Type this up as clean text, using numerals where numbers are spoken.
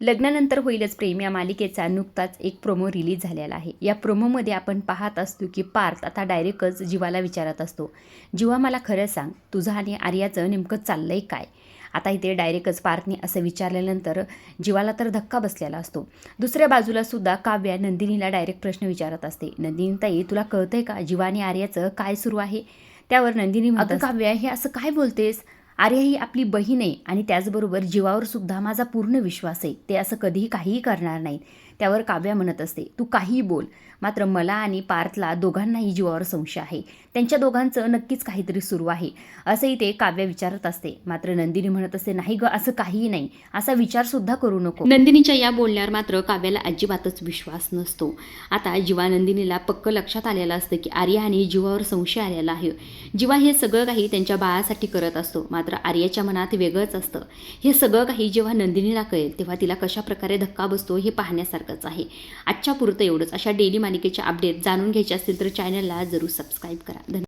लग्नानंतर होईलच प्रेम या मालिकेचा नुकताच एक प्रोमो रिलीज झालेला आहे. या प्रोमोमध्ये आपण पाहत असतो की पार्थ आता डायरेक्टच जीवाला विचारत असतो, जीवा मला खरं सांग, तुझं आणि आर्याचं नेमकं चाललंय काय? आता इथे डायरेक्टच पार्थने असं विचारल्यानंतर जीवाला तर धक्का बसलेला असतो. दुसऱ्या बाजूला सुद्धा काव्या नंदिनीला डायरेक्ट प्रश्न विचारत असते, नंदिनीताई तुला कळतंय का जीवा आणि आर्याचं काय सुरू आहे? त्यावर नंदिनी म्हणत, अगं काव्या हे असं काय बोलतेस? आर्या ही आपली बहीण आहे आणि त्याचबरोबर जीवावर सुद्धा माझा पूर्ण विश्वास आहे, ते असं कधीही काहीही करणार नाहीत. त्यावर काव्या म्हणत असते, तू काहीही बोल, मात्र मला आणि पार्थला दोघांनाही जीवावर संशय आहे, त्यांच्या दोघांचं नक्कीच काहीतरी सुरू आहे असंही ते काव्या विचारत असते. मात्र नंदिनी म्हणत असते, नाही ग असं काहीही नाही, असा विचार सुद्धा करू नको. नंदिनीच्या या बोलण्यावर मात्र काव्याला अजिबातच विश्वास नसतो. आता जीवा नंदिनीला पक्क लक्षात आलेलं असतं की आर्या आणि जीवावर संशय आलेला आहे. जीवा हे सगळं काही त्यांच्या बाळासाठी करत असतो, मात्र आर्याच्या मनात वेगळंच असतं. हे सगळं काही जेव्हा नंदिनीला कळेल तेव्हा तिला कशा प्रकारे धक्का बसतो हे पाहण्यासारखंच आहे. आजच्या पुरतं एवढंच. अशा डेली मालिकेच्या अपडेट जाणून घ्यायचे असतील तर चॅनलला जरूर सबस्क्राईब करा. धन्यवाद.